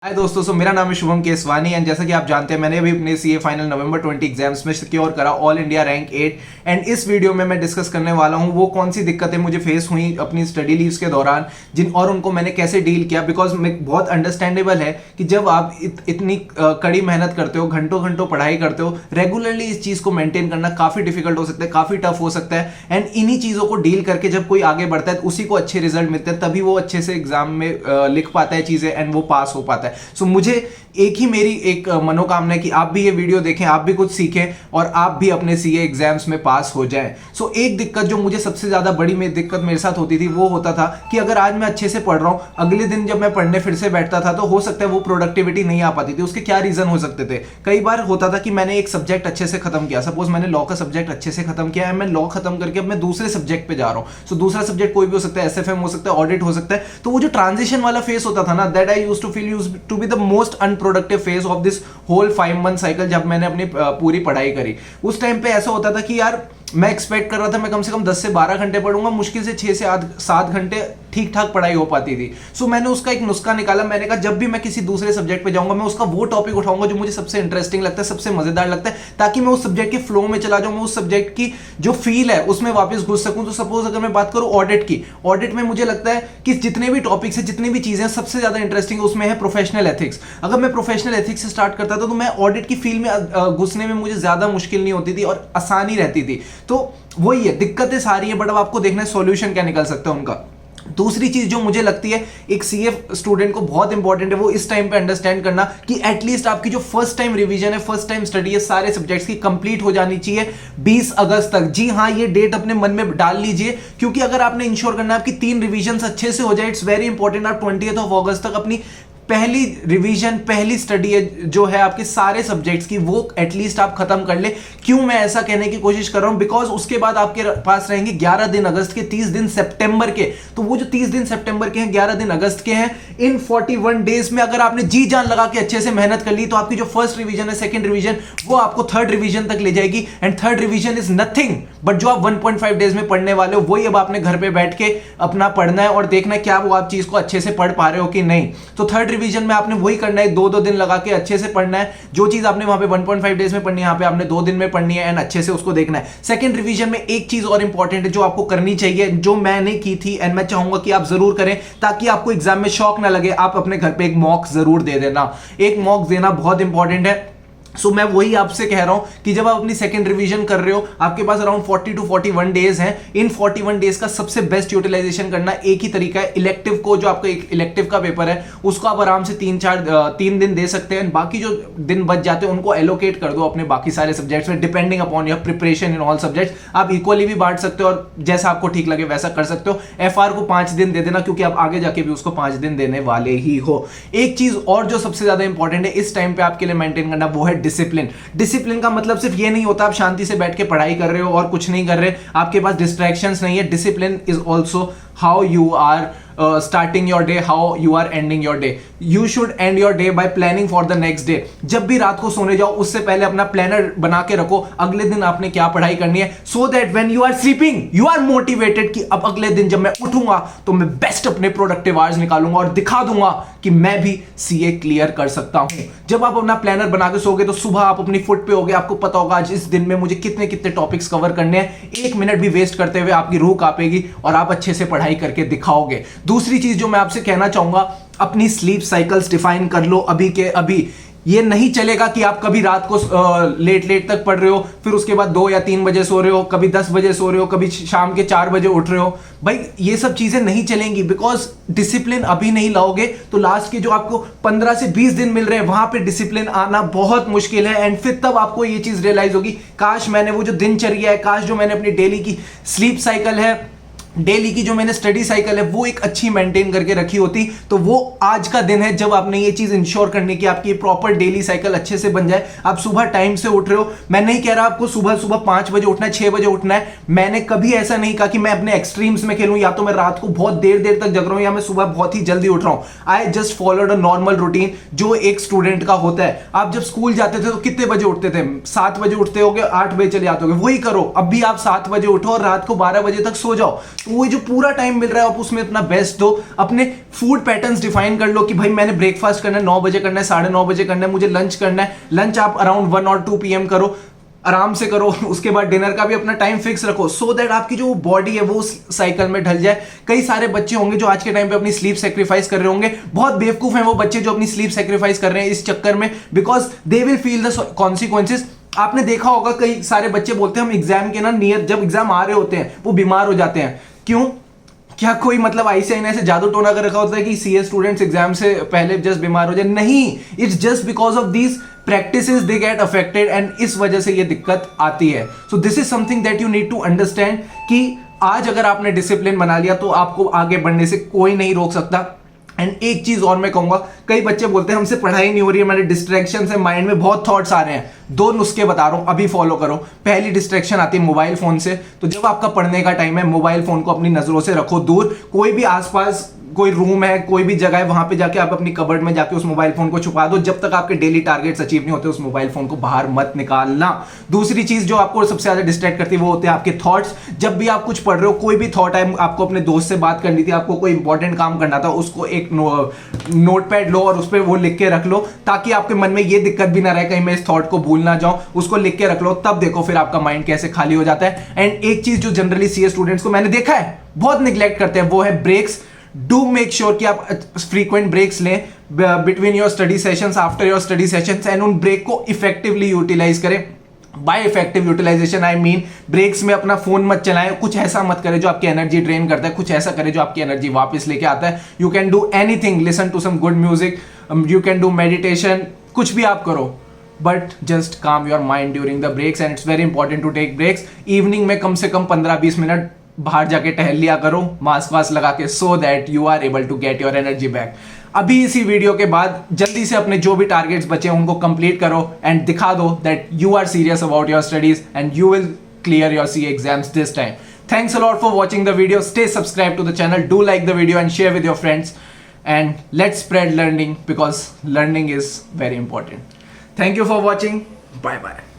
हाय दोस्तों, मेरा नाम है शुभम केसवानी एंड जैसा कि आप जानते हैं मैंने अभी अपने सीए फाइनल नवंबर 20 एग्जाम्स में सिक्योर करा ऑल इंडिया रैंक 8 एंड इस वीडियो में मैं डिस्कस करने वाला हूं वो कौन सी दिक्कतें मुझे फेस हुई अपनी स्टडी लीव्स के दौरान जिन और उनको मैंने कैसे डील किया। बिकॉज बहुत अंडरस्टैंडेबल है कि जब आप इतनी कड़ी मेहनत करते हो, घंटों घंटों पढ़ाई करते हो, रेगुलरली इस चीज़ को मेंटेन करना काफ़ी डिफिकल्ट हो सकता है, काफ़ी टफ हो सकता है एंड इन्हीं चीज़ों को डील करके जब कोई आगे बढ़ता है तो उसी को अच्छे रिजल्ट मिलते हैं, तभी वो अच्छे से एग्जाम में लिख पाता है चीज़ें एंड वो पास हो पाता है। सो मुझे मेरी एक मनोकामना है कि आप भी ये वीडियो देखें, आप भी कुछ सीखें और आप भी अपने सीए एग्जाम्स में पास हो जाएं। सो एक दिक्कत जो मुझे सबसे ज्यादा बड़ी दिक्कत मेरे साथ होती थी वो होता था कि अगर आज मैं अच्छे से पढ़ रहा हूं, अगले दिन जब मैं पढ़ने फिर से बैठता था तो हो सकता है वो प्रोडक्टिविटी नहीं आ पाती थी। उसके क्या रीजन हो सकते थे? कई बार होता था कि मैंने एक सब्जेक्ट अच्छे से खत्म किया, सपोज मैंने लॉ का सब्जेक्ट अच्छे से खत्म किया है, मैं लॉ खत्म करके अब मैं दूसरे सब्जेक्ट पे जा रहा हूं। सो दूसरा सब्जेक्ट कोई भी हो सकता है, एसएफएम हो सकता है, ऑडिट हो सकता है। तो वो जो ट्रांजिशन वाला फेस होता था ना, that I used to feel used to be the most unproductive phase of this whole 5 month cycle. जब मैंने अपनी पूरी पढ़ाई करी उस टाइम पे ऐसा होता था कि यार मैं एक्सपेक्ट कर रहा था मैं कम से कम 10 से 12 घंटे पढ़ूंगा, मुश्किल से 6 से 7 घंटे ठीक ठाक पढ़ाई हो पाती थी। सो मैंने उसका एक नुस्खा निकाला। मैंने कहा जब भी मैं किसी दूसरे सब्जेक्ट पे जाऊंगा मैं उसका वो टॉपिक उठाऊंगा जो मुझे सबसे इंटरेस्टिंग लगता है, सबसे मजेदार लगता है, ताकि मैं उस सब्जेक्ट के फ्लो में चला जाऊं, मैं उस सब्जेक्ट की जो फील है उसमें वापस घुस सकूं। तो सपोज अगर मैं बात करूं ऑडिट की, ऑडिट में मुझे लगता है कि जितने भी टॉपिक्स है, जितनी भी चीजें सबसे ज्यादा इंटरेस्टिंग उसमें है प्रोफेशनल एथिक्स। अगर मैं प्रोफेशनल एथिक्स से स्टार्ट करता था तो मैं ऑडिट की फील्ड में घुसने में मुझे ज्यादा मुश्किल नहीं होती थी और आसानी रहती थी। तो वही है, दिक्कतें सारी है, बट अब आपको देखना है सॉल्यूशन क्या निकल सकता है उनका। दूसरी चीज जो मुझे लगती है एक सीए स्टूडेंट को बहुत इंपॉर्टेंट है वो इस टाइम पे अंडरस्टैंड करना कि एटलीस्ट आपकी जो फर्स्ट टाइम रिवीजन है, फर्स्ट टाइम स्टडी है, सारे सब्जेक्ट्स की कंप्लीट हो जानी चाहिए 20 अगस्त तक। जी हाँ, ये डेट अपने मन में डाल लीजिए, क्योंकि अगर आपने इंश्योर करना है आपकी 3 रिवीजन अच्छे से हो जाए, इट्स वेरी इंपॉर्टेंट आप 20 अगस्त तक अपनी पहली रिवीजन, पहली स्टडी जो है आपके सारे सब्जेक्ट्स की, वो एटलीस्ट आप खत्म कर ले। क्यों मैं ऐसा कहने की कोशिश कर रहा हूं? बिकॉज उसके बाद आपके पास रहेंगे 11 दिन अगस्त के, 30 दिन सितंबर के। तो वो जो 30 दिन सितंबर के हैं, 11 दिन अगस्त के हैं, इन 41 डेज में अगर आपने जी जान लगा के अच्छे से मेहनत कर ली तो आपकी जो फर्स्ट रिवीजन है, सेकंड रिवीजन, वो आपको थर्ड रिवीजन तक ले जाएगी। And third revision is nothing but जो आप 1.5 डेज में पढ़ने वाले हो वही अब आपने घर पे बैठ के अपना पढ़ना है और देखना है क्या वो आप चीज को अच्छे से पढ़ पा रहे हो कि नहीं। तो थर्ड रिवीजन में आपने वही करना है, 2-2 दिन लगा के अच्छे से पढ़ना है। जो चीज आपने वहां पे 1.5 डेज में पढ़नी है, यहाँ पे आपने 2 दिन में पढ़नी है एंड अच्छे से उसको देखना है। सेकंड रिवीजन में एक चीज और इंपॉर्टेंट है जो आपको करनी चाहिए, जो मैंने की थी एंड मैं चाहूंगा कि आप जरूर करें ताकि आपको एग्जाम में शौक ना लगे। आप अपने घर पे एक मॉक जरूर दे देना, एक मॉक देना बहुत इंपॉर्टेंट है। सो मैं वही आपसे कह रहा हूं कि जब आप अपनी सेकंड रिवीजन कर रहे हो, आपके पास अराउंड 40 to 41 डेज हैं। इन 41 डेज का सबसे बेस्ट यूटिलाइजेशन करना एक ही तरीका है, इलेक्टिव को, जो आपका एक इलेक्टिव का पेपर है उसको आप आराम से 3 दिन दे सकते हैं। बाकी जो दिन बच जाते हैं उनको एलोकेट कर दो अपने बाकी सारे सब्जेक्ट्स में, depending upon your preparation in all subjects. आप इक्वली भी बांट सकते हो और जैसा आपको ठीक लगे वैसा कर सकते हो। एफआर को 5 दिन दे देना क्योंकि आप आगे जाके भी उसको 5 दिन देने वाले ही हो। एक चीज और जो सबसे ज्यादा इंपॉर्टेंट है इस टाइम पे आपके लिए मेंटेन करना, वो है डिसिप्लिन। डिसिप्लिन का मतलब सिर्फ ये नहीं होता आप शांति से बैठ के पढ़ाई कर रहे हो और कुछ नहीं कर रहे, आपके पास डिस्ट्रैक्शंस नहीं है। Discipline is also how you are starting your day, how you are ending your day. You should end your day by planning for the next day. जब भी रात को सोने जाओ उससे पहले अपना प्लानर बना के रखो अगले दिन आपने क्या पढ़ाई करनी है, so that when you are sleeping you are motivated कि अब अगले दिन जब मैं उठूंगा तो मैं बेस्ट अपने प्रोडक्टिव आवर्स निकालूंगा और दिखा दूंगा कि मैं भी सीए क्लियर कर सकता हूं। जब आप अपना प्लानर बना के सोगे तो सुबह आप अपनी फुट पे होगे, आपको पता होगा आज इस दिन में मुझे कितने कितने टॉपिक्स कवर करने हैं। 1 मिनट भी वेस्ट करते हुए आपकी रूह कांपेगी और आप अच्छे से पढ़ाई करके दिखाओगे। दूसरी चीज जो मैं आपसे कहना चाहूंगा, अपनी स्लीप साइकिल्स डिफाइन कर लो अभी के अभी। ये नहीं चलेगा कि आप कभी रात को लेट तक पढ़ रहे हो, फिर उसके बाद 2 या 3 बजे सो रहे हो, कभी 10 बजे सो रहे हो, कभी शाम के 4 बजे उठ रहे हो। भाई ये सब चीजें नहीं चलेंगी, बिकॉज डिसिप्लिन अभी नहीं लाओगे तो लास्ट के जो आपको 15 से 20 दिन मिल रहे हैं वहां पे डिसिप्लिन आना बहुत मुश्किल है। एंड फिर तब आपको ये चीज रियलाइज होगी, काश मैंने वो जो दिनचर्या है, काश जो मैंने अपनी डेली की स्लीप साइकिल है, डेली की जो मैंने स्टडी साइकिल है वो एक अच्छी मेंटेन करके रखी होती। तो वो आज का दिन है जब आपने ये चीज इंश्योर करनी कि आपकी प्रॉपर डेली साइकिल अच्छे से बन जाए। आप सुबह टाइम से उठ रहे हो, मैं नहीं कह रहा आपको सुबह 5 बजे उठना है, 6 बजे उठना है। मैंने कभी ऐसा नहीं कहा कि मैं अपने एक्सट्रीम्स में खेलूं, या तो मैं रात को बहुत देर तक जग रहा हूं या मैं सुबह बहुत ही जल्दी उठ रहा हूं। I just followed a normal routine जो एक स्टूडेंट का होता है। आप जब स्कूल जाते थे तो कितने बजे उठते थे? 7 बजे उठते होगे, 8 बजे चले जाते होगे, वही करो। अब भी आप 7 बजे उठो और रात को 12 बजे तक सो जाओ। तो वो जो पूरा टाइम मिल रहा है आप उसमें अपना बेस्ट दो, अपने फूड पैटर्न्स डिफाइन कर लो कि भाई मैंने ब्रेकफास्ट करना है 9 बजे करना है, 9:30 बजे करना है, मुझे लंच करना है, लंच आप अराउंड 1 और 2 PM करो, आराम से करो, उसके बाद डिनर का भी अपना टाइम फिक्स रखो, सो दैट आपकी जो बॉडी है वो उस साइकिल में ढल जाए। कई सारे बच्चे होंगे जो आज के टाइम पे अपनी स्लीप सेक्रीफाइस कर रहे होंगे, बहुत बेवकूफ हैं वो बच्चे जो अपनी स्लीप सेक्रीफाइस कर रहे हैं इस चक्कर में, because they will feel the consequences. आपने देखा होगा कई सारे बच्चे बोलते हैं हम एग्जाम के ना नियर, जब एग्जाम आ रहे होते हैं वो बीमार हो जाते हैं। क्यों? क्या कोई मतलब आईसीआई ने ऐसे जादू टोना कर रखा होता है कि सीए स्टूडेंट्स एग्जाम से पहले जस्ट बीमार हो जाए? नहीं, it's just because of these practices they get affected and इस वजह से ये दिक्कत आती है। So this is something that you need to understand कि आज अगर आपने डिसिप्लिन बना लिया तो आपको आगे बढ़ने से कोई नहीं रोक सकता। एंड एक चीज और मैं कहूंगा, कई बच्चे बोलते हैं हमसे पढ़ाई नहीं हो रही है, हमारे डिस्ट्रैक्शन है, माइंड में बहुत थॉट्स आ रहे हैं। 2 नुस्खे बता रहा हूं, अभी फॉलो करो। पहली डिस्ट्रैक्शन आती है मोबाइल फोन से, तो जब आपका पढ़ने का टाइम है मोबाइल फोन को अपनी नजरों से रखो दूर। कोई भी आसपास कोई रूम है, कोई भी जगह है, वहां पे जाके आप अपनी कबर्ड में जाके उस मोबाइल फोन को छुपा दो। जब तक आपके डेली टारगेट्स अचीव नहीं होते उस मोबाइल फोन को बाहर मत निकालना। दूसरी चीज जो आपको सबसे ज्यादा डिस्ट्रैक्ट करती है वो होते हैं आपके थॉट्स। जब भी आप कुछ पढ़ रहे हो, कोई भी थॉट है, आपको अपने दोस्त से बात करनी थी, आपको कोई इंपॉर्टेंट काम करना था, उसको एक नोटपैड लो और उस पर वो लिख के रख लो, ताकि आपके मन में ये दिक्कत भी ना रहे कहीं मैं इस थॉट को भूल ना जाऊं। उसको लिख के रख लो, तब देखो फिर आपका माइंड कैसे खाली हो जाता है। एंड एक चीज जो जनरली सीए स्टूडेंट्स को मैंने देखा है बहुत निग्लेक्ट करते हैं, वो है ब्रेक्स। डू मेक श्योर कि आप फ्रीक्वेंट ब्रेक्स लें between your study sessions, after your study sessions, and उन ब्रेक को इफेक्टिवली यूटिलाइज करें। By effective utilisation I mean breaks में अपना फोन मत चलाएं, कुछ ऐसा मत करें जो आपकी एनर्जी ड्रेन करता है, कुछ ऐसा करें जो आपकी एनर्जी वापस लेके आता है। You can do anything, listen to some good music, you can do meditation, कुछ भी आप करो, but just calm your mind during the breaks. And it's very important to take breaks. Evening में कम से कम 15-20 मिनट बाहर जाके टहल लिया करो मास्क वास्क लगा के, so that you are able to get your energy back. अभी इसी वीडियो के बाद जल्दी से अपने जो भी टारगेट्स बचे उनको कंप्लीट करो एंड दिखा दो that you are serious about your studies and you will clear your CA exams this time. Thanks a lot for watching the video. Stay subscribed to the channel. Do like the video and share with your friends. And let's spread learning because learning is very important. Thank you for watching. Bye bye.